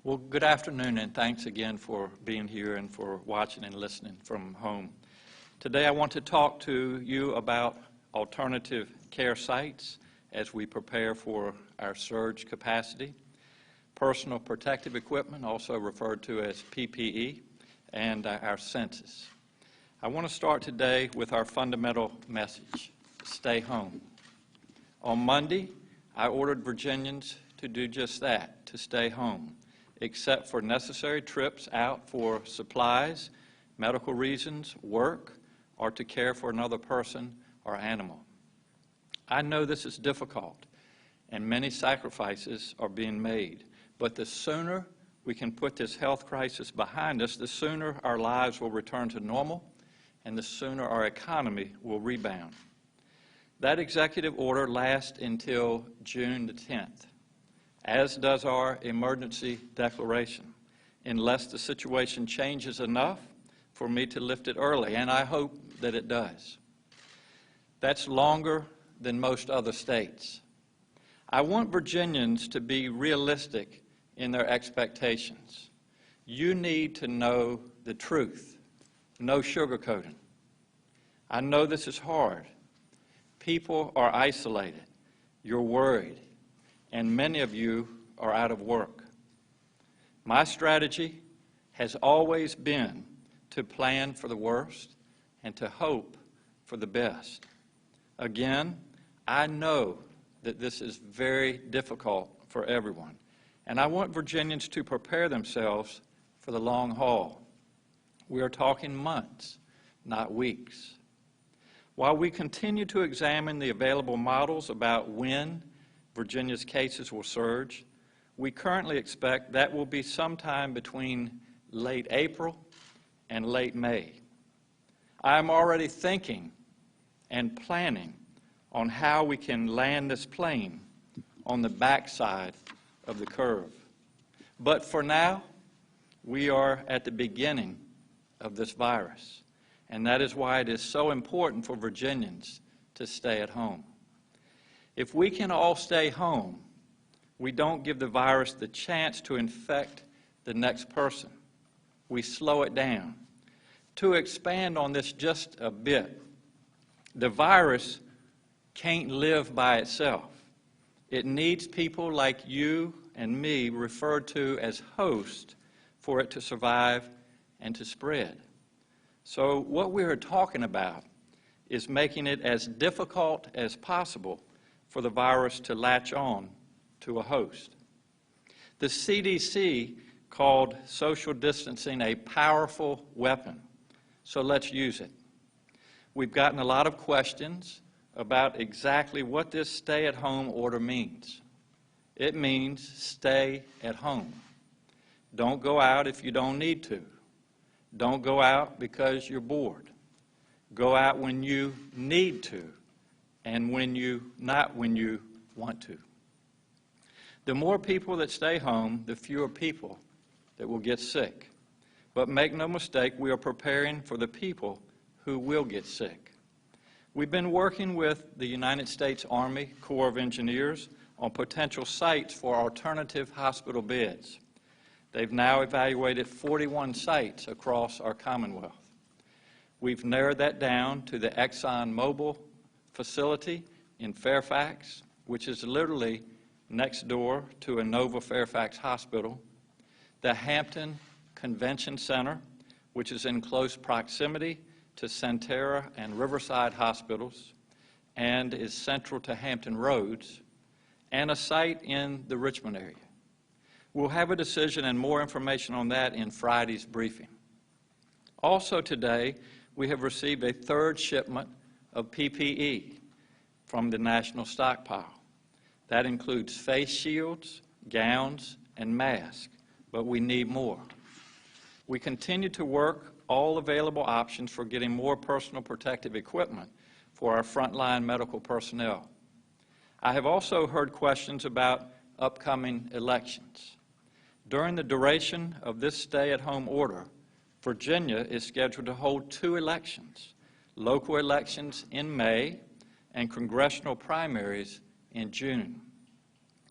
Well, good afternoon, and thanks again for being here and for watching and listening from home. Today I want to talk to you about alternative care sites as we prepare for our surge capacity, personal protective equipment, also referred to as PPE, and our census. I want to start today with our fundamental message: stay home. On Monday, I ordered Virginians to do just that, to stay home, except for necessary trips out for supplies, medical reasons, work, or to care for another person or animal. I know this is difficult, and many sacrifices are being made, but the sooner we can put this health crisis behind us, the sooner our lives will return to normal, and the sooner our economy will rebound. That executive order lasts until June the 10th. As does our emergency declaration, unless the situation changes enough for me to lift it early, and I hope that it does. That's longer than most other states. I want Virginians to be realistic in their expectations. You need to know the truth, no sugarcoating. I know this is hard. People are isolated. You're worried. And many of you are out of work. My strategy has always been to plan for the worst and to hope for the best. Again, I know that this is very difficult for everyone, and I want Virginians to prepare themselves for the long haul. We are talking months, not weeks. While we continue to examine the available models about when Virginia's cases will surge, we currently expect that will be sometime between late April and late May. I am already thinking and planning on how we can land this plane on the backside of the curve. But for now, we are at the beginning of this virus, and that is why it is so important for Virginians to stay at home. If we can all stay home, we don't give the virus the chance to infect the next person. We slow it down. To expand on this just a bit, the virus can't live by itself. It needs people like you and me, referred to as hosts, for it to survive and to spread. So what we are talking about is making it as difficult as possible for the virus to latch on to a host. The CDC called social distancing a powerful weapon, so let's use it. We've gotten a lot of questions about exactly what this stay-at-home order means. It means stay at home. Don't go out if you don't need to. Don't go out because you're bored. Go out when you need to, and not when you want to. The more people that stay home, the fewer people that will get sick. But make no mistake, we are preparing for the people who will get sick. We've been working with the United States Army Corps of Engineers on potential sites for alternative hospital beds. They've now evaluated 41 sites across our Commonwealth. We've narrowed that down to the ExxonMobil facility in Fairfax, which is literally next door to Inova Fairfax Hospital, the Hampton Convention Center, which is in close proximity to Centera and Riverside hospitals and is central to Hampton Roads, and a site in the Richmond area. We'll have a decision and more information on that in Friday's briefing. Also today, we have received a third shipment of PPE from the national stockpile. That includes face shields, gowns, and masks, but we need more. We continue to work all available options for getting more personal protective equipment for our frontline medical personnel. I have also heard questions about upcoming elections. During the duration of this stay-at-home order, Virginia is scheduled to hold 2 elections, local elections in May and congressional primaries in June.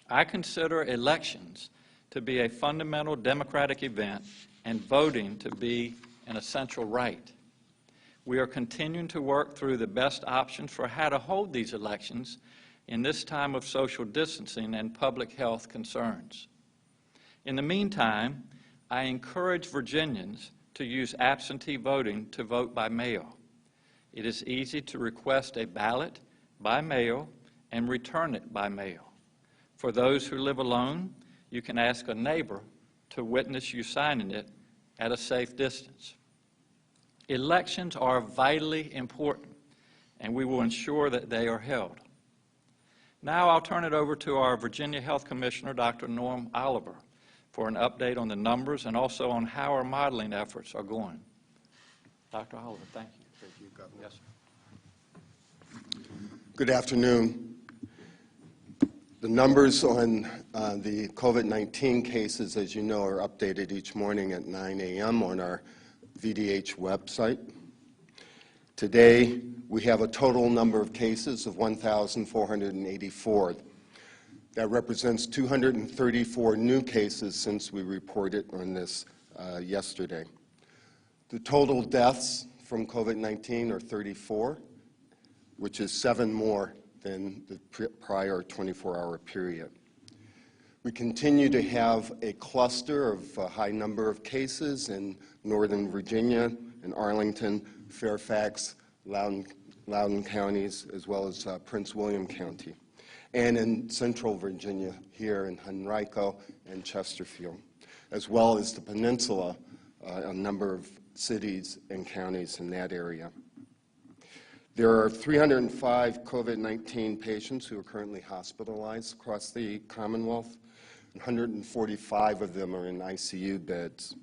I consider elections to be a fundamental democratic event and voting to be an essential right. We are continuing to work through the best options for how to hold these elections in this time of social distancing and public health concerns. In the meantime, I encourage Virginians to use absentee voting to vote by mail. It is easy to request a ballot by mail and return it by mail. For those who live alone, you can ask a neighbor to witness you signing it at a safe distance. Elections are vitally important, and we will ensure that they are held. Now I'll turn it over to our Virginia Health Commissioner, Dr. Norm Oliver, for an update on the numbers and also on how our modeling efforts are going. Dr. Oliver, thank you. Thank you, Governor. Yes, sir. Good afternoon. The numbers on the COVID-19 cases, as you know, are updated each morning at 9 a.m. on our VDH website. Today, we have a total number of cases of 1,484. That represents 234 new cases since we reported on this yesterday. The total deaths from COVID-19 are 34, which is 7 more than the prior 24-hour period. We continue to have a cluster of a high number of cases in Northern Virginia, in Arlington, Fairfax, Loudoun counties, as well as Prince William County, and in Central Virginia here in Henrico and Chesterfield, as well as the peninsula, a number of cities and counties in that area. There are 305 COVID-19 patients who are currently hospitalized across the Commonwealth. 145 of them are in ICU beds,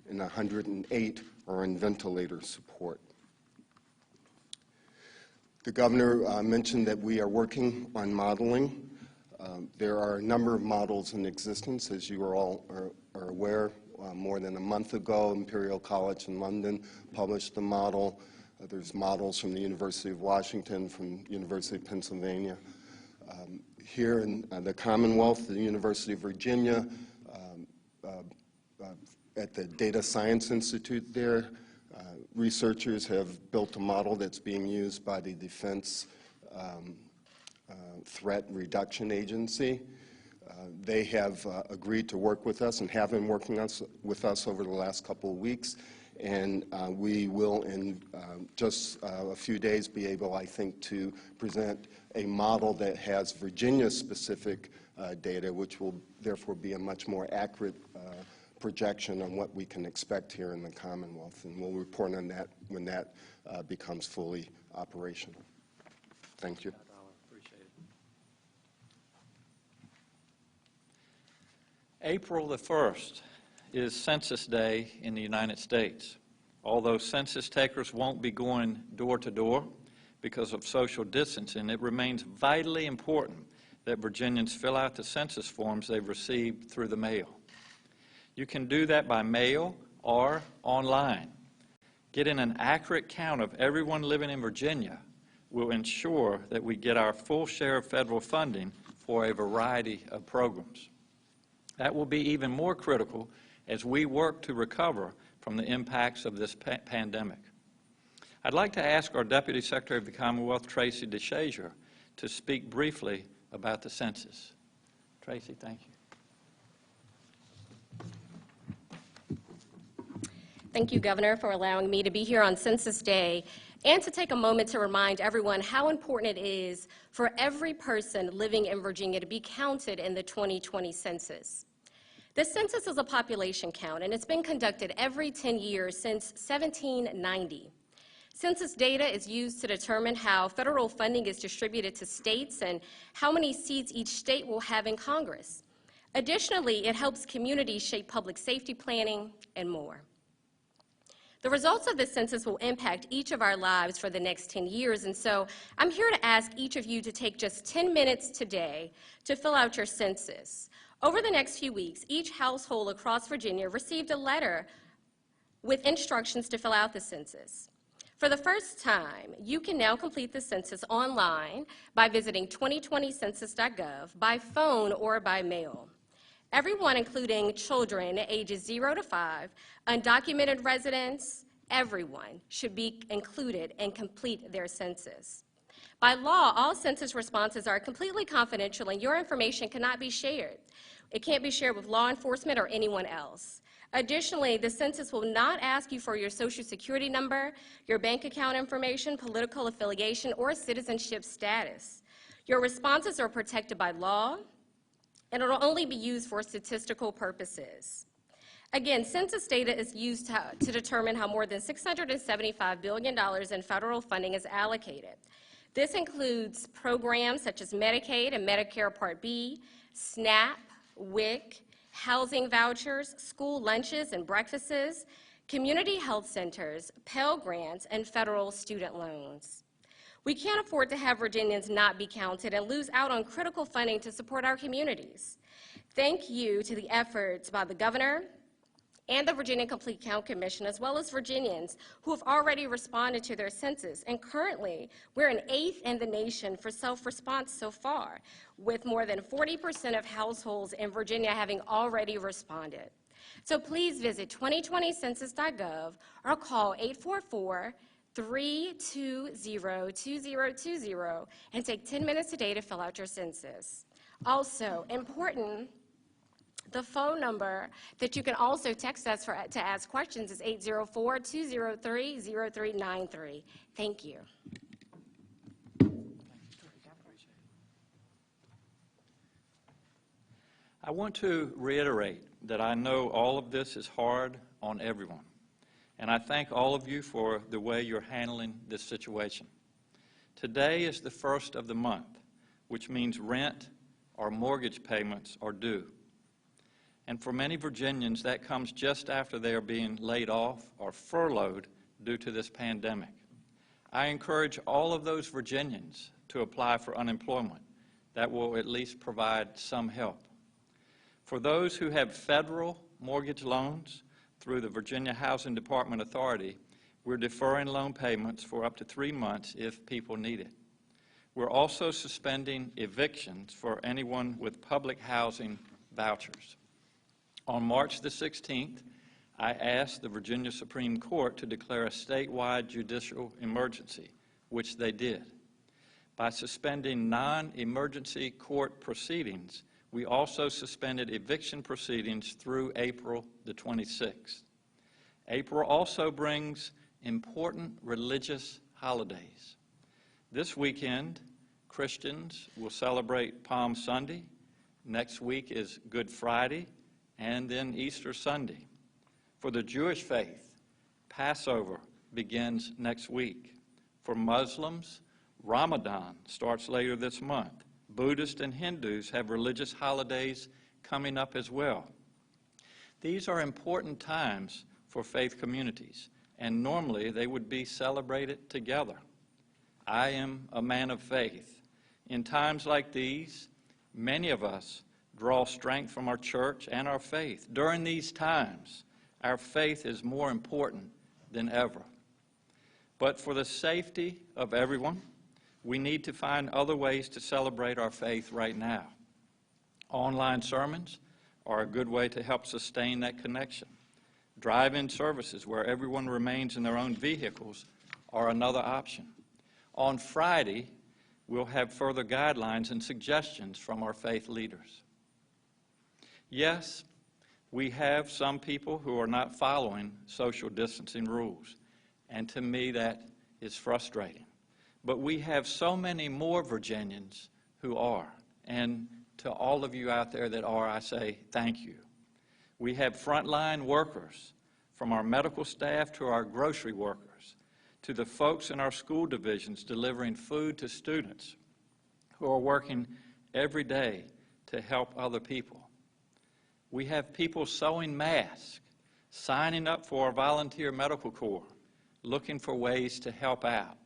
and 108 are in ventilator support. The governor mentioned that we are working on modeling. There are a number of models in existence, as you are all are aware. More than a month ago, Imperial College in London published the model. There's models from the University of Washington, from University of Pennsylvania. Here in the Commonwealth, the University of Virginia, at the Data Science Institute there, researchers have built a model that's being used by the Defense Threat Reduction Agency. They have agreed to work with us and have been working with us over the last couple of weeks. And we will, in just a few days, be able, I think, to present a model that has Virginia-specific data, which will therefore be a much more accurate projection on what we can expect here in the Commonwealth. And we'll report on that when that becomes fully operational. Thank you. Appreciate it. April the 1st is Census Day in the United States. Although census takers won't be going door to door because of social distancing, it remains vitally important that Virginians fill out the census forms they've received through the mail. You can do that by mail or online. Getting an accurate count of everyone living in Virginia will ensure that we get our full share of federal funding for a variety of programs. That will be even more critical as we work to recover from the impacts of this pandemic. I'd like to ask our Deputy Secretary of the Commonwealth, Tracy DeShazier, to speak briefly about the census. Tracy, thank you. Thank you, Governor, for allowing me to be here on Census Day and to take a moment to remind everyone how important it is for every person living in Virginia to be counted in the 2020 census. The census is a population count, and it's been conducted every 10 years since 1790. Census data is used to determine how federal funding is distributed to states and how many seats each state will have in Congress. Additionally, it helps communities shape public safety planning and more. The results of the census will impact each of our lives for the next 10 years, and so I'm here to ask each of you to take just 10 minutes today to fill out your census. Over the next few weeks, each household across Virginia received a letter with instructions to fill out the census. For the first time, you can now complete the census online by visiting 2020census.gov, by phone, or by mail. Everyone, including children ages 0 to 5, undocumented residents, everyone should be included and complete their census. By law, all census responses are completely confidential and your information cannot be shared. It can't be shared with law enforcement or anyone else. Additionally, the census will not ask you for your Social Security number, your bank account information, political affiliation, or citizenship status. Your responses are protected by law, and it will only be used for statistical purposes. Again, census data is used to determine how more than $675 billion in federal funding is allocated. This includes programs such as Medicaid and Medicare Part B, SNAP, WIC, housing vouchers, school lunches and breakfasts, community health centers, Pell Grants, and federal student loans. We can't afford to have Virginians not be counted and lose out on critical funding to support our communities. Thank you to the efforts by the governor and the Virginia Complete Count Commission, as well as Virginians who have already responded to their census. And currently, we're an 8th in the nation for self-response so far, with more than 40% of households in Virginia having already responded. So please visit 2020census.gov or call 844-320-2020 and take 10 minutes a day to fill out your census. Also, important, the phone number that you can also text us to ask questions is 804-203-0393. Thank you. I want to reiterate that I know all of this is hard on everyone, and I thank all of you for the way you're handling this situation. Today is the first of the month, which means rent or mortgage payments are due. And for many Virginians, that comes just after they are being laid off or furloughed due to this pandemic. I encourage all of those Virginians to apply for unemployment. That will at least provide some help. For those who have federal mortgage loans through the Virginia Housing Department Authority, we're deferring loan payments for up to 3 months if people need it. We're also suspending evictions for anyone with public housing vouchers. On March the 16th, I asked the Virginia Supreme Court to declare a statewide judicial emergency, which they did. By suspending non-emergency court proceedings, we also suspended eviction proceedings through April the 26th. April also brings important religious holidays. This weekend, Christians will celebrate Palm Sunday. Next week is Good Friday, and then Easter Sunday. For the Jewish faith, Passover begins next week. For Muslims, Ramadan starts later this month. Buddhists and Hindus have religious holidays coming up as well. These are important times for faith communities, and normally they would be celebrated together. I am a man of faith. In times like these, many of us draw strength from our church and our faith. During these times, our faith is more important than ever. But for the safety of everyone, we need to find other ways to celebrate our faith right now. Online sermons are a good way to help sustain that connection. Drive-in services where everyone remains in their own vehicles are another option. On Friday, we'll have further guidelines and suggestions from our faith leaders. Yes, we have some people who are not following social distancing rules, and to me that is frustrating. But we have so many more Virginians who are, and to all of you out there that are, I say thank you. We have frontline workers, from our medical staff to our grocery workers, to the folks in our school divisions delivering food to students who are working every day to help other people. We have people sewing masks, signing up for our volunteer medical corps, looking for ways to help out.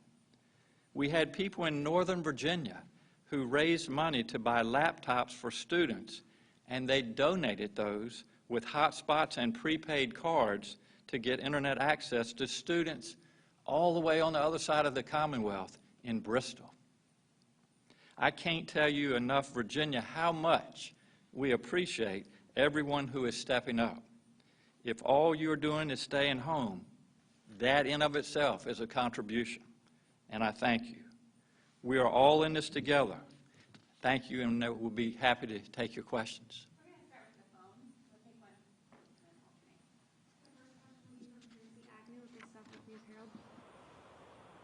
We had people in Northern Virginia who raised money to buy laptops for students, and they donated those with hotspots and prepaid cards to get internet access to students all the way on the other side of the Commonwealth in Bristol. I can't tell you enough, Virginia, how much we appreciate everyone who is stepping up. If all you're doing is staying home, that in of itself is a contribution, and I thank you. We are all in this together. Thank you, and we'll be happy to take your questions. We're going to start with the phone. We'll take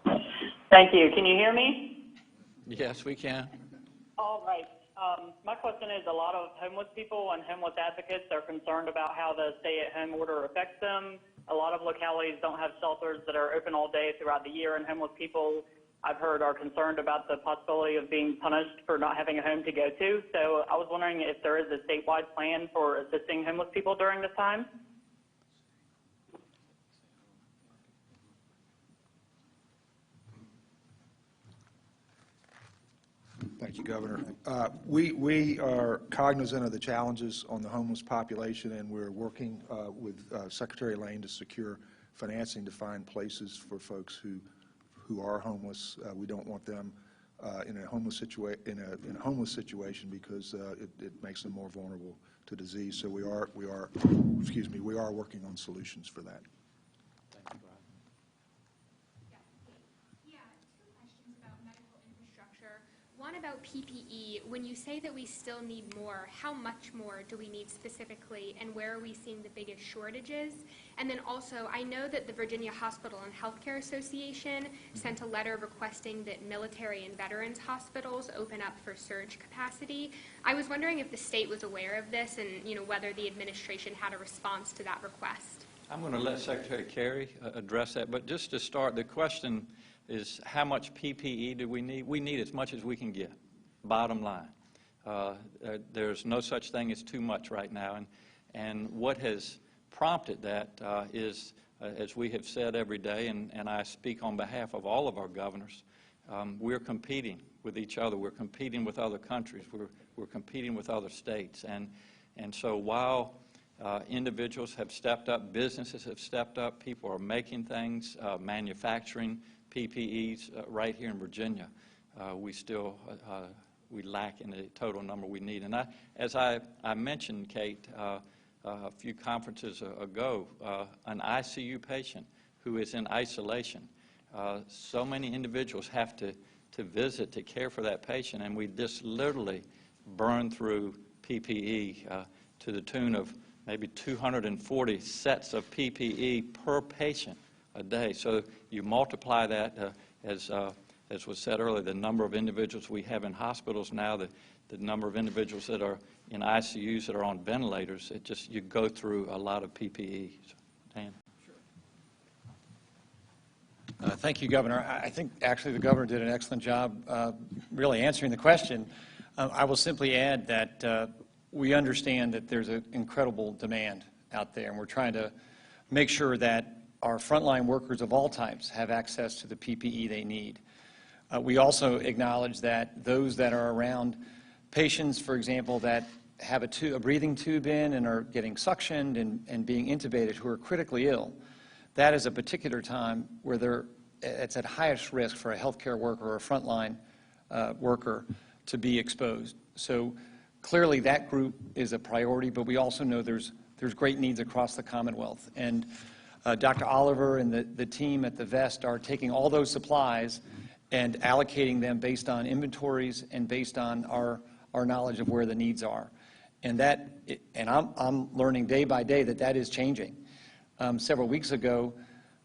one. Thank you. Can you hear me? Yes, we can. All right. My question is, a lot of homeless people and homeless advocates are concerned about how the stay-at-home order affects them. A lot of localities don't have shelters that are open all day throughout the year, and homeless people, I've heard, are concerned about the possibility of being punished for not having a home to go to. So I was wondering if there is a statewide plan for assisting homeless people during this time. Thank you, Governor. We are cognizant of the challenges on the homeless population, and we're working with Secretary Lane to secure financing to find places for folks who are homeless. We don't want them in a homeless situation because it makes them more vulnerable to disease. So we are working on solutions for that. One about PPE. When you say that we still need more, how much more do we need specifically, and where are we seeing the biggest shortages? And then also, I know that the Virginia Hospital and Healthcare Association sent a letter requesting that military and veterans hospitals open up for surge capacity. I was wondering if the state was aware of this and, whether the administration had a response to that request. I'm going to let Secretary Kerry address that, but just to start, the question is how much PPE do we need? We need as much as we can get, bottom line. There's no such thing as too much right now. And what has prompted that is, as we have said every day, and I speak on behalf of all of our governors, we're competing with each other. We're competing with other countries. We're competing with other states. And so while individuals have stepped up, businesses have stepped up, people are making things, manufacturing PPEs right here in Virginia, we still we lack in the total number we need. And as I mentioned, Kate, a few conferences ago, an ICU patient who is in isolation, so many individuals have to visit to care for that patient, and we just literally burn through PPE to the tune of maybe 240 sets of PPE per patient a day. So you multiply that, as was said earlier, the number of individuals we have in hospitals now, the number of individuals that are in ICUs that are on ventilators, you go through a lot of PPE. So, Dan. Thank you, Governor. I think actually the Governor did an excellent job really answering the question. I will simply add that we understand that there's an incredible demand out there, and we're trying to make sure that our frontline workers of all types have access to the PPE they need. We also acknowledge that those that are around patients, for example, that have a breathing tube in and are getting suctioned and being intubated, who are critically ill, that is a particular time where it's at highest risk for a healthcare worker or a frontline worker to be exposed. So clearly that group is a priority, but we also know there's great needs across the Commonwealth. And Dr. Oliver and the team at the VEST are taking all those supplies and allocating them based on inventories and based on our knowledge of where the needs are. And I'm learning day by day that is changing. Several weeks ago,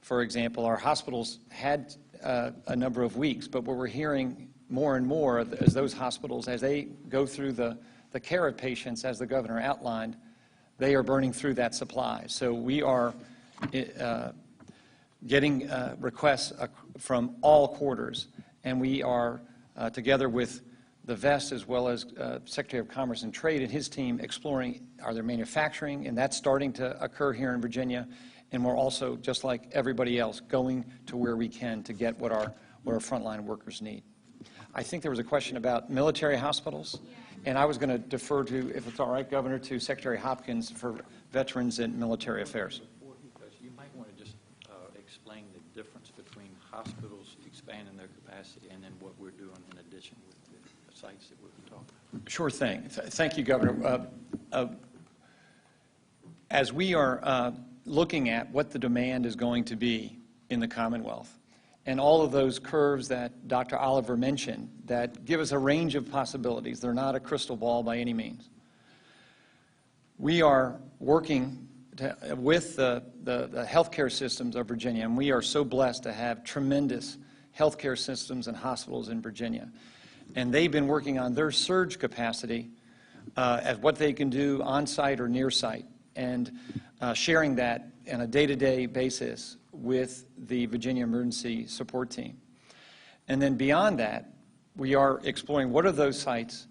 for example, our hospitals had a number of weeks, but what we're hearing more and more is those hospitals, as they go through the care of patients, as the Governor outlined, they are burning through that supply. So we are getting requests from all quarters, and we are, together with the VEST as well as Secretary of Commerce and Trade and his team, exploring are there manufacturing, and that's starting to occur here in Virginia, and we're also, just like everybody else, going to where we can to get what our frontline workers need. I think there was a question about military hospitals, and I was going to defer to, if it's all right, Governor, to Secretary Hopkins for Veterans and Military Affairs. You might want to just explain the difference between hospitals expanding their capacity and then what we're doing in addition with the sites that we've been talking about. Sure thing. Thank you, Governor. as we are looking at what the demand is going to be in the Commonwealth, and all of those curves that Dr. Oliver mentioned that give us a range of possibilities, they're not a crystal ball by any means. We are working with the healthcare systems of Virginia, and we are so blessed to have tremendous healthcare systems and hospitals in Virginia. And they've been working on their surge capacity at what they can do on-site or near-site, and sharing that on a day-to-day basis with the Virginia Emergency Support Team. And then beyond that, we are exploring what are those sites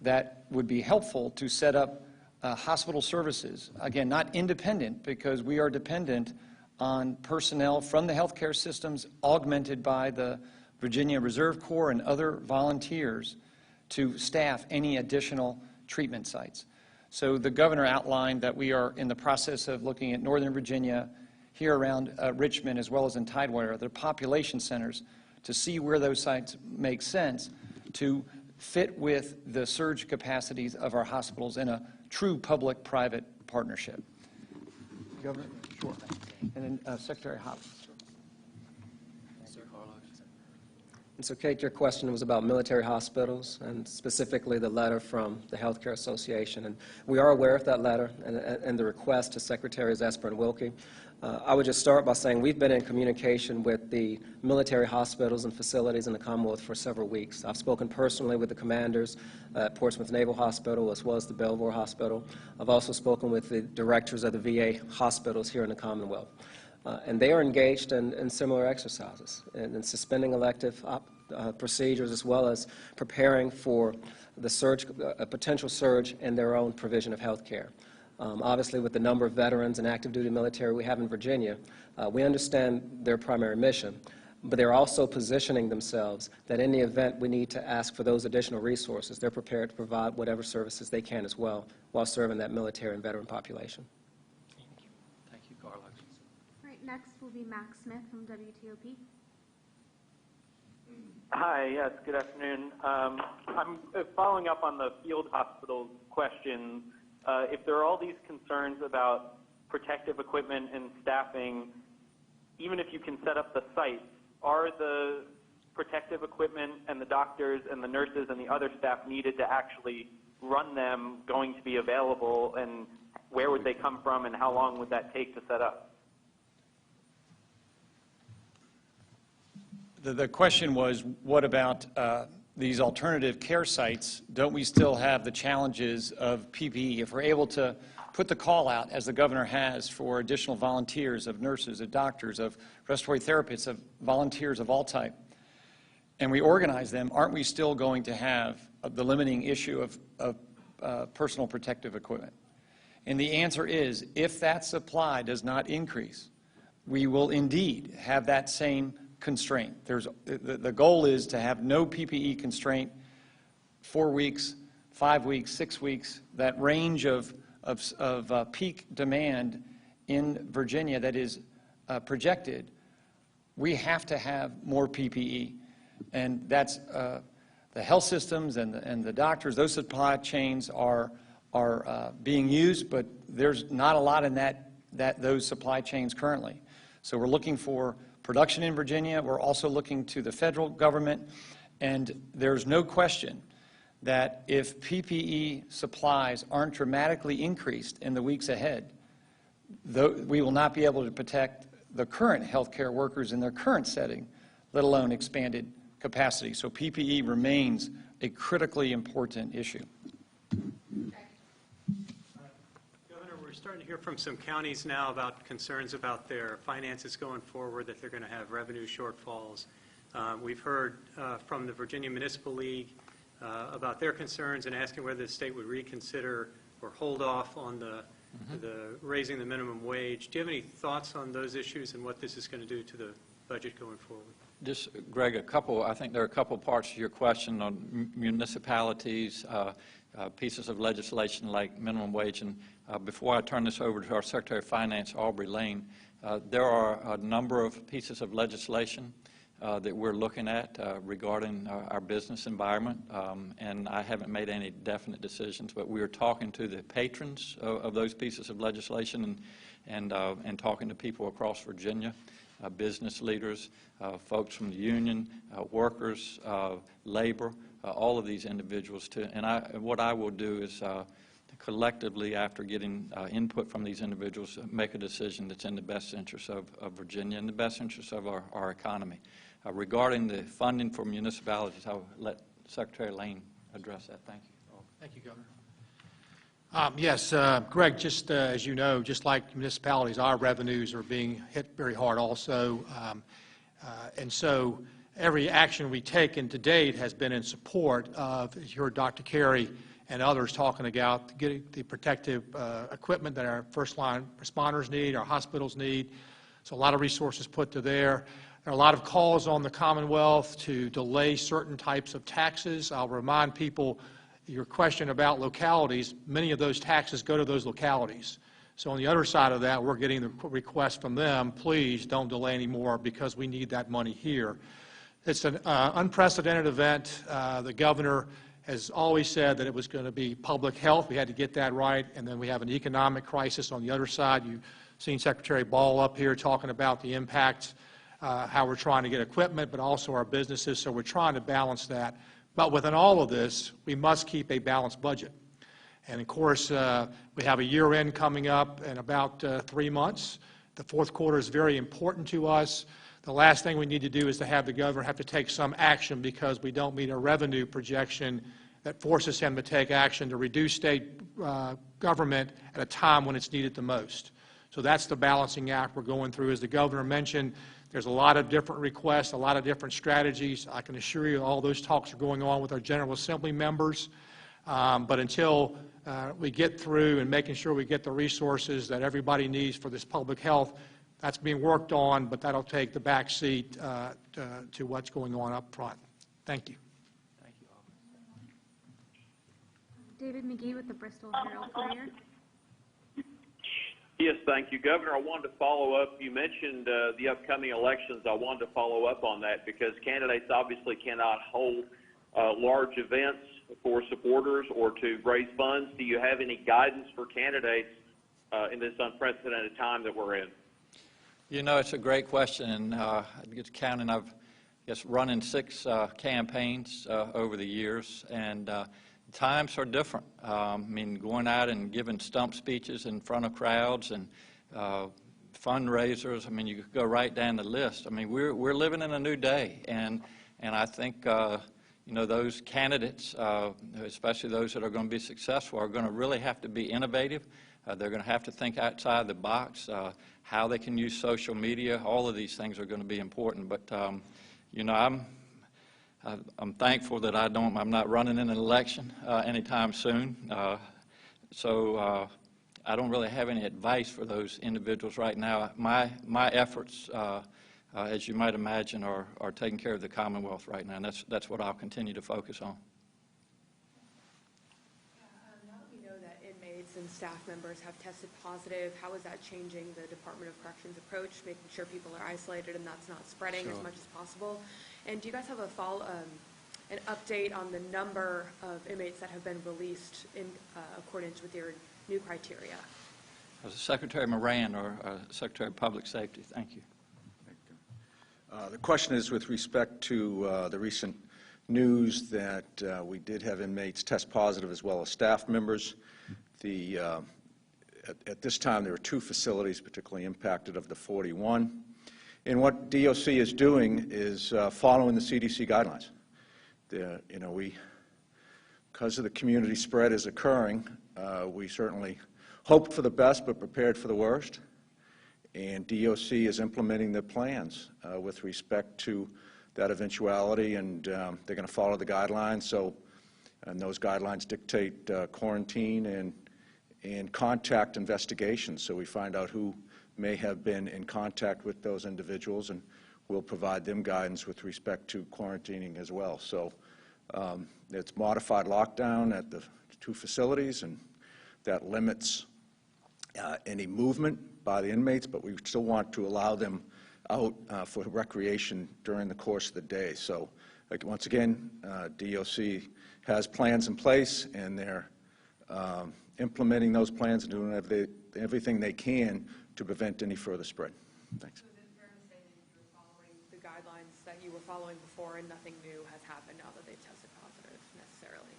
that would be helpful to set up hospital services. Again, not independent, because we are dependent on personnel from the healthcare systems augmented by the Virginia Reserve Corps and other volunteers to staff any additional treatment sites. So the governor outlined that we are in the process of looking at Northern Virginia, here around Richmond, as well as in Tidewater, their population centers, to see where those sites make sense to fit with the surge capacities of our hospitals in a true public-private partnership. Governor? Sure. And then Secretary Hopkins. And so, Kate, your question was about military hospitals and specifically the letter from the Healthcare Association. And we are aware of that letter and the request to Secretaries Esper and Wilkie. I would just start by saying we've been in communication with the military hospitals and facilities in the Commonwealth for several weeks. I've spoken personally with the commanders at Portsmouth Naval Hospital as well as the Belvoir Hospital. I've also spoken with the directors of the VA hospitals here in the Commonwealth. And they are engaged in similar exercises, in suspending elective procedures as well as preparing for the surge, a potential surge in their own provision of health care. Obviously, with the number of veterans and active duty military we have in Virginia, we understand their primary mission, but they're also positioning themselves that in the event we need to ask for those additional resources, they're prepared to provide whatever services they can as well while serving that military and veteran population. Thank you, Carlos. Next will be Max Smith from WTOP. Hi, yes, good afternoon. I'm following up on the field hospital question. If there are all these concerns about protective equipment and staffing, even if you can set up the sites, are the protective equipment and the doctors and the nurses and the other staff needed to actually run them going to be available, and where would they come from and how long would that take to set up? The question was, what about these alternative care sites? Don't we still have the challenges of PPE? If we're able to put the call out, as the governor has, for additional volunteers of nurses, of doctors, of respiratory therapists, of volunteers of all type, and we organize them, aren't we still going to have the limiting issue of personal protective equipment? And the answer is, if that supply does not increase, we will indeed have that same constraint. The goal is to have no PPE constraint, 4 weeks, 5 weeks, 6 weeks, that range of peak demand in Virginia that is projected. We have to have more PPE, and that's the health systems and the doctors. Those supply chains are being used, but there's not a lot in those supply chains currently. So we're looking for production in Virginia. We're also looking to the federal government, and there's no question that if PPE supplies aren't dramatically increased in the weeks ahead, we will not be able to protect the current healthcare workers in their current setting, let alone expanded capacity. So PPE remains a critically important issue. We're starting to hear from some counties now about concerns about their finances going forward, that they're going to have revenue shortfalls. We've heard from the Virginia Municipal League about their concerns and asking whether the state would reconsider or hold off on the raising the minimum wage. Do you have any thoughts on those issues and what this is going to do to the budget going forward? Just, Greg, I think there are a couple parts to your question on municipalities, pieces of legislation like minimum wage. And before I turn this over to our Secretary of Finance, Aubrey Lane, there are a number of pieces of legislation that we're looking at regarding our business environment, and I haven't made any definite decisions, but we are talking to the patrons of those pieces of legislation and talking to people across Virginia, business leaders, folks from the union, workers, labor, all of these individuals. What I will do is collectively, after getting input from these individuals, make a decision that's in the best interest of Virginia and the best interest of our economy. Regarding the funding for municipalities, I'll let Secretary Lane address that. Thank you. Thank you, Governor. Yes, Greg, just as you know, just like municipalities, our revenues are being hit very hard also. And so every action we taken to date has been in support of, as you heard Dr. Carey and others talking about, getting the protective equipment that our first-line responders need, our hospitals need. So a lot of resources put to there. There are a lot of calls on the Commonwealth to delay certain types of taxes. I'll remind people, your question about localities, many of those taxes go to those localities. So on the other side of that, we're getting the request from them, please don't delay anymore because we need that money here. It's an unprecedented event. The governor has always said that it was going to be public health. We had to get that right. And then we have an economic crisis on the other side. You've seen Secretary Ball up here talking about the impact, how we're trying to get equipment, but also our businesses. So we're trying to balance that. But within all of this, we must keep a balanced budget. And of course, we have a year end coming up in about 3 months. The fourth quarter is very important to us. The last thing we need to do is to have the governor have to take some action because we don't meet a revenue projection that forces him to take action to reduce state government at a time when it's needed the most. So that's the balancing act we're going through. As the governor mentioned, there's a lot of different requests, a lot of different strategies. I can assure you all those talks are going on with our General Assembly members. But until we get through and making sure we get the resources that everybody needs for this public health, that's being worked on, but that'll take the back seat to what's going on up front. Thank you. Thank you all. David McGee with the Bristol Herald-Courier. Yes, thank you, Governor. I wanted to follow up. You mentioned the upcoming elections. I wanted to follow up on that because candidates obviously cannot hold large events for supporters or to raise funds. Do you have any guidance for candidates in this unprecedented time that we're in? You know, it's a great question, and it's counting. I've run in 6 campaigns over the years, and times are different. I mean, going out and giving stump speeches in front of crowds and fundraisers. I mean, you could go right down the list. I mean, we're living in a new day, and I think you know, those candidates, especially those that are going to be successful, are going to really have to be innovative. They're going to have to think outside the box. How they can use social media, all of these things are going to be important. But you know, I'm thankful that I'm not running in an election anytime soon. So I don't really have any advice for those individuals right now. My efforts, as you might imagine, are taking care of the Commonwealth right now, and that's what I'll continue to focus on. Now that we know that inmates and staff members have tested positive, how is that changing the Department of Corrections approach, making sure people are isolated and that's not spreading as much as possible? And do you guys have an update on the number of inmates that have been released in accordance with your new criteria? Secretary Moran or Secretary of Public Safety, thank you. The question is with respect to the recent news that we did have inmates test positive as well as staff members. At this time, there were 2 facilities particularly impacted of the 41. And what DOC is doing is following the CDC guidelines. You know, because of the community spread is occurring, we certainly hoped for the best but prepared for the worst. And DOC is implementing the plans with respect to that eventuality, and they're going to follow the guidelines. And those guidelines dictate quarantine and contact investigations. So we find out who may have been in contact with those individuals, and we'll provide them guidance with respect to quarantining as well. So it's modified lockdown at the 2 facilities, and that limits any movement by the inmates, but we still want to allow them out for recreation during the course of the day. So, like, once again, DOC has plans in place, and they're implementing those plans and doing everything they can to prevent any further spread. Thanks. So is it fair to say that you're following the guidelines that you were following before and nothing new has happened now that they've tested positive necessarily?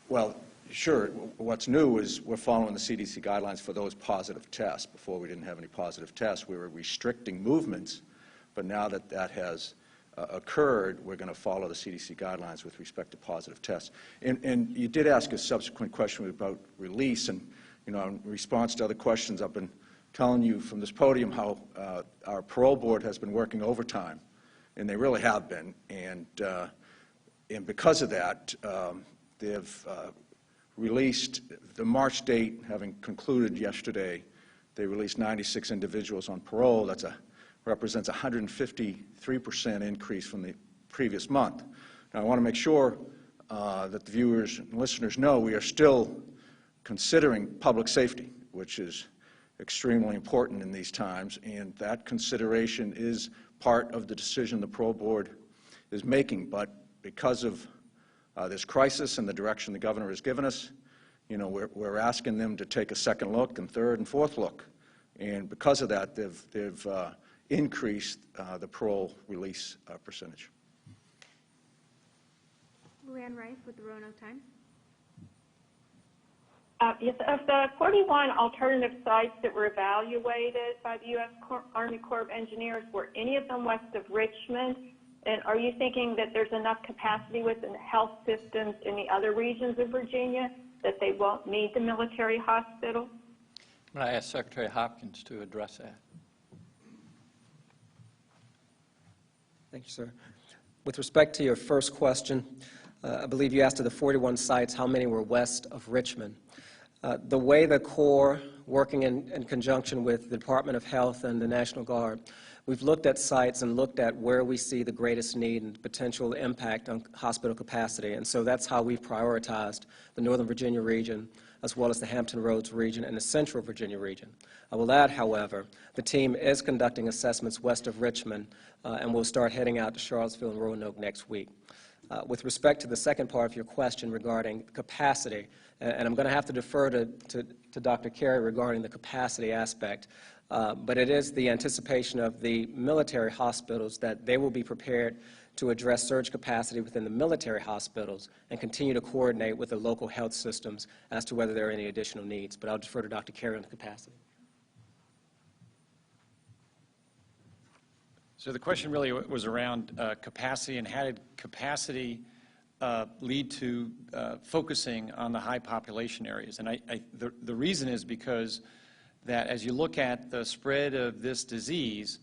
Well, sure. What's new is we're following the CDC guidelines for those positive tests. Before, we didn't have any positive tests. We were restricting movements, but now that that has occurred, we're going to follow the CDC guidelines with respect to positive tests. And you did ask a subsequent question about release, and in response to other questions, I've been telling you from this podium how our parole board has been working overtime, and they really have been. And because of that, they've released the March date, having concluded yesterday. They released 96 individuals on parole. That's represents a 153% increase from the previous month. Now, I want to make sure that the viewers and listeners know we are still considering public safety, which is extremely important in these times, and that consideration is part of the decision the parole board is making. But because of this crisis and the direction the governor has given us, we're asking them to take a second look and third and fourth look. And because of that, they've increased the parole release percentage. Luann Rice with the Roanoke Times. Yes, of the 41 alternative sites that were evaluated by the U.S. Army Corps of Engineers, were any of them west of Richmond? And are you thinking that there's enough capacity within the health systems in the other regions of Virginia that they won't need the military hospital? I'm going to ask Secretary Hopkins to address that. Thank you, sir. With respect to your first question, I believe you asked of the 41 sites, how many were west of Richmond? The way the Corps, working in conjunction with the Department of Health and the National Guard, we've looked at sites and looked at where we see the greatest need and potential impact on hospital capacity. And so that's how we've prioritized the Northern Virginia region, as well as the Hampton Roads region and the Central Virginia region. I will add, however, the team is conducting assessments west of Richmond, and we'll start heading out to Charlottesville and Roanoke next week. With respect to the second part of your question regarding capacity, and I'm going to have to defer to Dr. Carey regarding the capacity aspect, but it is the anticipation of the military hospitals that they will be prepared to address surge capacity within the military hospitals and continue to coordinate with the local health systems as to whether there are any additional needs. But I'll defer to Dr. Carey on the capacity. So the question really was around capacity, and how did capacity lead to focusing on the high population areas. And the reason is because that as you look at the spread of this disease,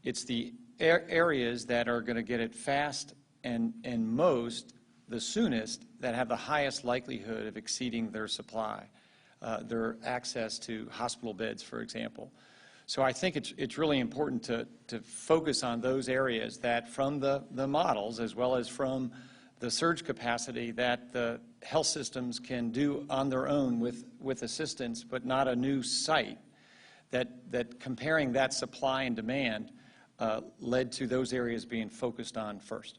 it's the areas that are going to get it fast and most, the soonest, that have the highest likelihood of exceeding their supply, their access to hospital beds, for example. So I think it's really important to focus on those areas that from the models as well as from the surge capacity that the health systems can do on their own with assistance, but not a new site, that comparing that supply and demand led to those areas being focused on first.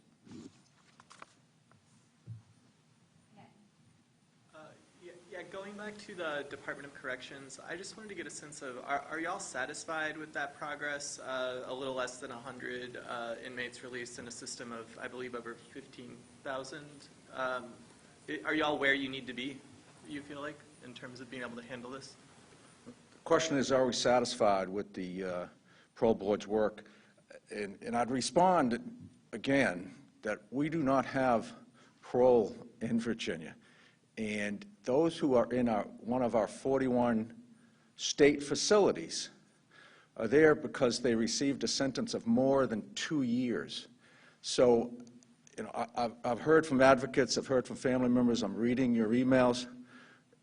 Yeah, going back to the Department of Corrections, I just wanted to get a sense of, are y'all satisfied with that progress? A little less than 100 inmates released in a system of, I believe, over 15,000. Are y'all where you need to be, you feel like, in terms of being able to handle this? The question is, are we satisfied with the parole board's work? And I'd respond again that we do not have parole in Virginia. And those who are in one of our 41 state facilities are there because they received a sentence of more than 2 years. So, I've heard from advocates, I've heard from family members, I'm reading your emails,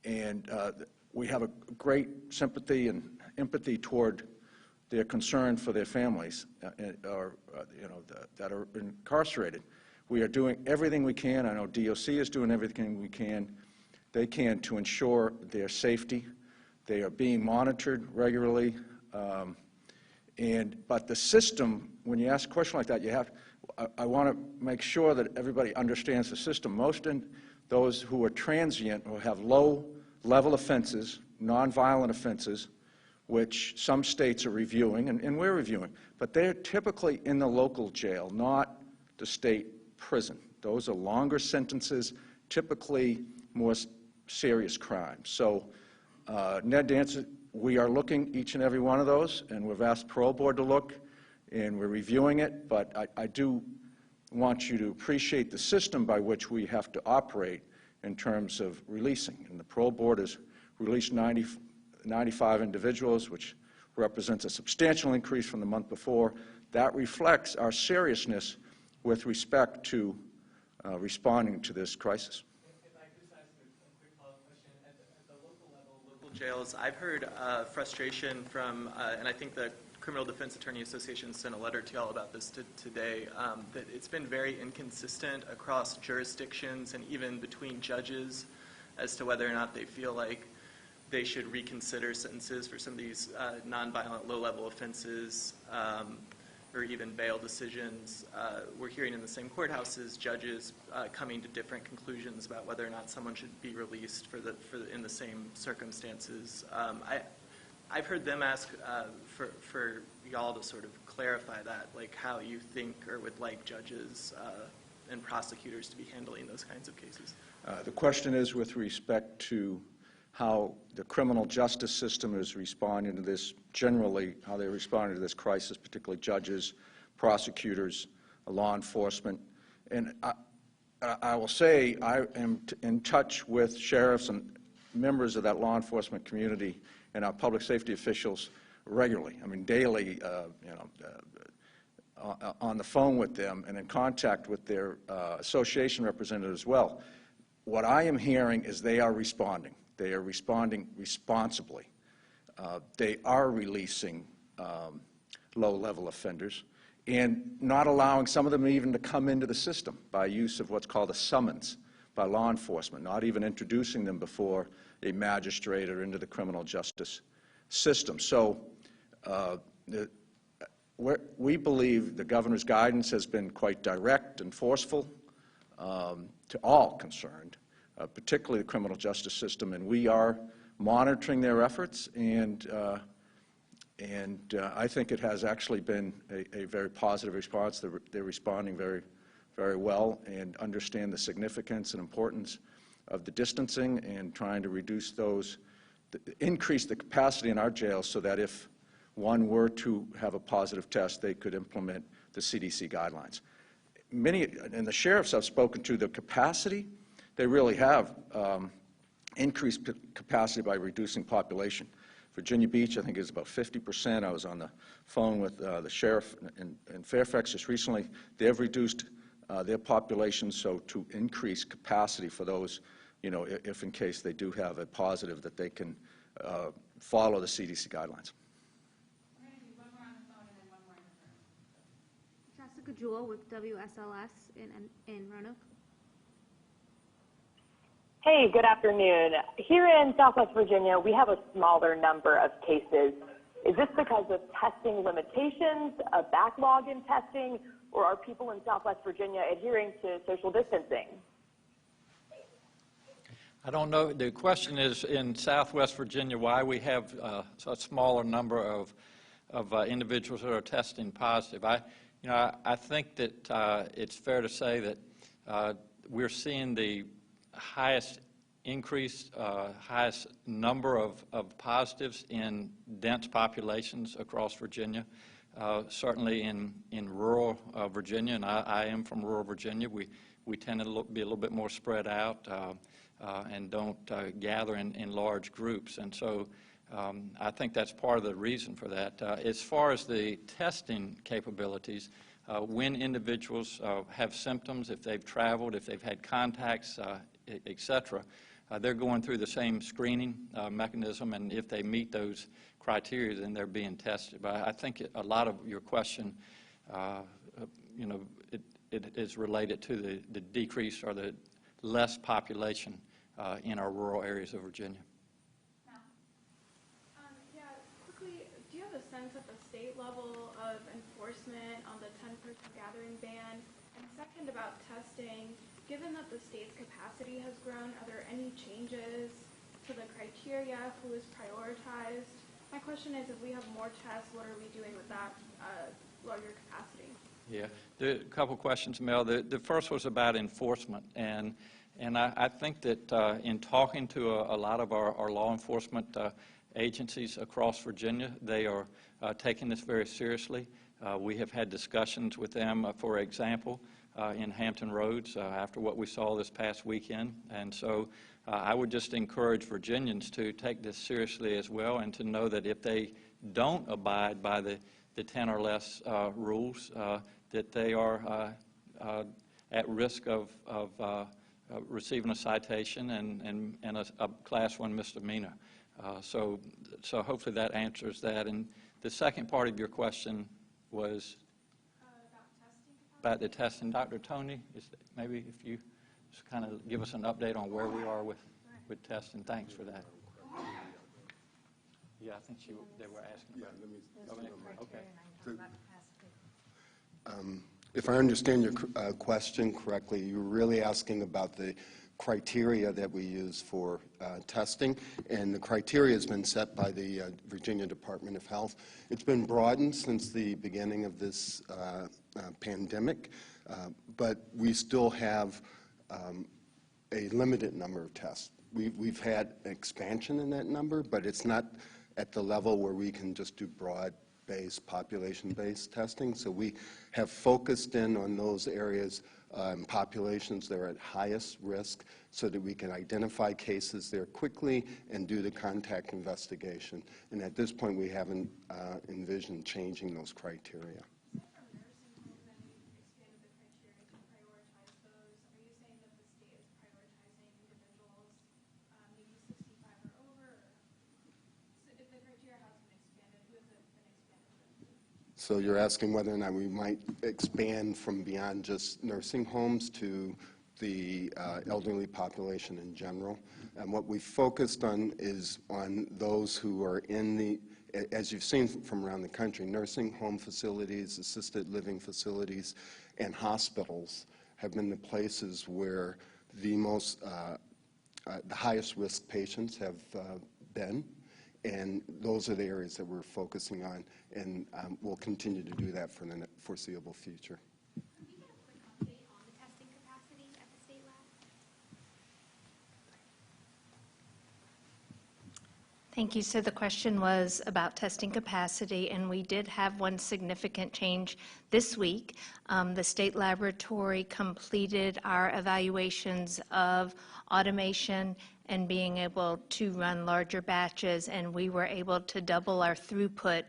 and we have a great sympathy and empathy toward their concern for their families that are incarcerated. We are doing everything we can. I know DOC is doing everything they can to ensure their safety. They are being monitored regularly, But the system, when you ask a question like that, I want to make sure that everybody understands the system. Those who are transient or have low-level offenses, nonviolent offenses, which some states are reviewing, and we're reviewing, but they're typically in the local jail, not the state prison. Those are longer sentences, typically more serious crimes. So, Ned, to answer, we are looking each and every one of those, and we've asked parole board to look, and we're reviewing it, but I do want you to appreciate the system by which we have to operate in terms of releasing. And the parole board has released 95 individuals, which represents a substantial increase from the month before. That reflects our seriousness with respect to responding to this crisis. If I could ask a quick follow-up question. At the local level, local jails, I've heard frustration from, and I think the Criminal Defense Attorney Association sent a letter to y'all about this today, that it's been very inconsistent across jurisdictions and even between judges as to whether or not they feel like they should reconsider sentences for some of these nonviolent low-level offenses or even bail decisions. We're hearing in the same courthouses judges coming to different conclusions about whether or not someone should be released in the same circumstances. I've heard them ask for y'all to sort of clarify that, like how you think or would like judges and prosecutors to be handling those kinds of cases. The question is with respect to how the criminal justice system is responding to this, generally, how they're responding to this crisis, particularly judges, prosecutors, law enforcement. And I will say I am in touch with sheriffs and members of that law enforcement community and our public safety officials regularly. I mean, daily, on the phone with them and in contact with their association representatives as well. What I am hearing is they are responding. They are responding responsibly. They are releasing low-level offenders and not allowing some of them even to come into the system by use of what's called a summons by law enforcement, not even introducing them before a magistrate or into the criminal justice system. So we believe the governor's guidance has been quite direct and forceful to all concerned, particularly the criminal justice system, and we are monitoring their efforts, and I think it has actually been a very positive response. They're responding very, very well and understand the significance and importance of the distancing and trying to reduce those, increase the capacity in our jails so that if one were to have a positive test, they could implement the CDC guidelines. Many, and the sheriffs I've spoken to, the capacity, they really have increased capacity by reducing population. Virginia Beach, I think, is about 50%. I was on the phone with the sheriff in Fairfax just recently. They've reduced their population so to increase capacity for those, if in case they do have a positive, that they can follow the CDC guidelines. We're going to do one more on the phone and then one more in the room. Jessica Jewell with WSLS in Roanoke. Hey, good afternoon. Here in Southwest Virginia, we have a smaller number of cases. Is this because of testing limitations, a backlog in testing, or are people in Southwest Virginia adhering to social distancing? I don't know. The question is in Southwest Virginia why we have a smaller number of individuals that are testing positive. I think that it's fair to say that we're seeing the highest increase, highest number of positives in dense populations across Virginia. Certainly in rural Virginia, and I am from rural Virginia, we tend to be a little bit more spread out and don't gather in large groups. And so I think that's part of the reason for that. As far as the testing capabilities, when individuals have symptoms, if they've traveled, if they've had contacts, et cetera, they're going through the same screening mechanism, and if they meet those criteria, then they're being tested. But I think a lot of your question, it is related to the decrease or the less population in our rural areas of Virginia. Yeah, quickly, do you have a sense at the state state level of enforcement on the 10-person gathering ban? And second, about testing, given that the state's capacity has grown, are there any changes to the criteria? Who is prioritized? My question is, if we have more tests, what are we doing with that larger capacity? Yeah, a couple questions, Mel. The first was about enforcement, and I think that in talking to a lot of our law enforcement agencies across Virginia, they are taking this very seriously. We have had discussions with them, for example, in Hampton Roads after what we saw this past weekend, and so I would just encourage Virginians to take this seriously as well, and to know that if they don't abide by the 10 or less rules, that they are at risk of receiving a citation and a Class 1 misdemeanor. So hopefully that answers that. And the second part of your question was about the testing. Dr. Tony, maybe if you just kind of give us an update on where we are with testing. Thanks for that. Yeah, I think they were asking about it. Okay. If I understand your question correctly, you're really asking about the criteria that we use for testing, and the criteria has been set by the Virginia Department of Health. It's been broadened since the beginning of this pandemic, but we still have a limited number of tests. We've had expansion in that number, but it's not at the level where we can just do broad-based, population-based testing. So we have focused in on those areas, populations that are at highest risk, so that we can identify cases there quickly and do the contact investigation. And at this point, we haven't envisioned changing those criteria. So you're asking whether or not we might expand from beyond just nursing homes to the elderly population in general. And what we focused on is on those who are in the, as you've seen from around the country, nursing home facilities, assisted living facilities, and hospitals have been the places where the most, the highest risk patients have been. And those are the areas that we're focusing on, and we'll continue to do that for the foreseeable future. Can we get a quick update on the testing capacity at the state lab? Thank you. So the question was about testing capacity, and we did have one significant change this week. The state laboratory completed our evaluations of automation and being able to run larger batches, and we were able to double our throughput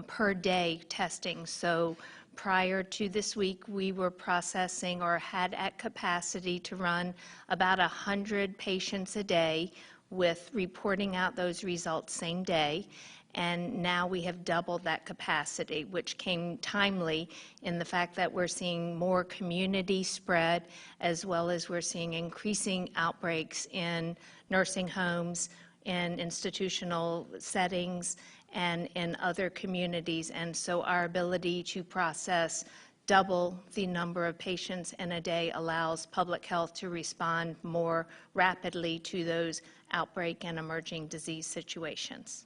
per day testing. So prior to this week, we were processing or had at capacity to run about 100 patients a day, with reporting out those results same day. And now we have doubled that capacity, which came timely in the fact that we're seeing more community spread, as well as we're seeing increasing outbreaks in nursing homes, in institutional settings, and in other communities. And so our ability to process double the number of patients in a day allows public health to respond more rapidly to those outbreak and emerging disease situations.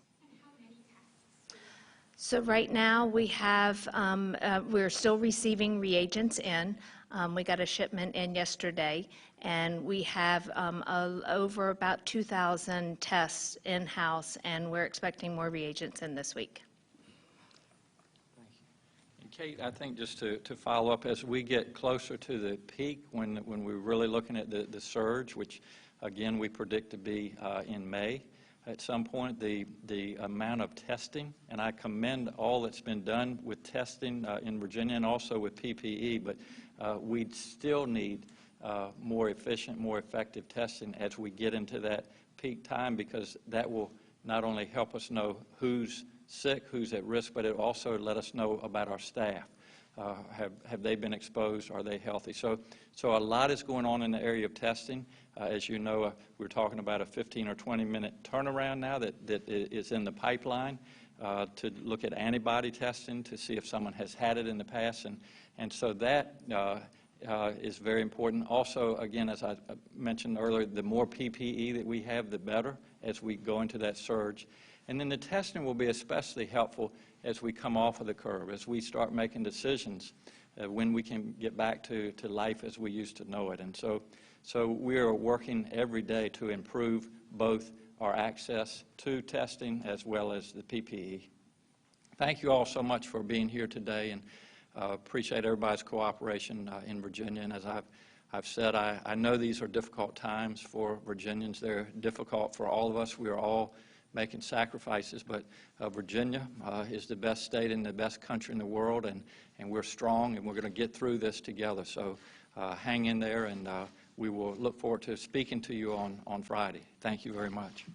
So right now we have, we're still receiving reagents in. We got a shipment in yesterday, and we have over about 2,000 tests in-house, and we're expecting more reagents in this week. And Kate, I think just to follow up, as we get closer to the peak, when we're really looking at the surge, which again we predict to be in May, at some point, the amount of testing, and I commend all that's been done with testing in Virginia and also with PPE, but we still need more efficient, more effective testing as we get into that peak time, because that will not only help us know who's sick, who's at risk, but it also let us know about our staff. Have they been exposed? Are they healthy? So a lot is going on in the area of testing. As you know, we're talking about a 15 or 20 minute turnaround now that is in the pipeline. to look at antibody testing to see if someone has had it in the past, and so that is very important. Also, again, as I mentioned earlier, the more PPE that we have, the better as we go into that surge. And then the testing will be especially helpful as we come off of the curve, as we start making decisions when we can get back to life as we used to know it. And so we are working every day to improve both our access to testing as well as the PPE. Thank you all so much for being here today, and appreciate everybody's cooperation in Virginia. And as I've said, I know these are difficult times for Virginians. They're difficult for all of us. We are all making sacrifices, but Virginia is the best state in the best country in the world, and we're strong, and we're going to get through this together. So hang in there, and we will look forward to speaking to you on Friday. Thank you very much.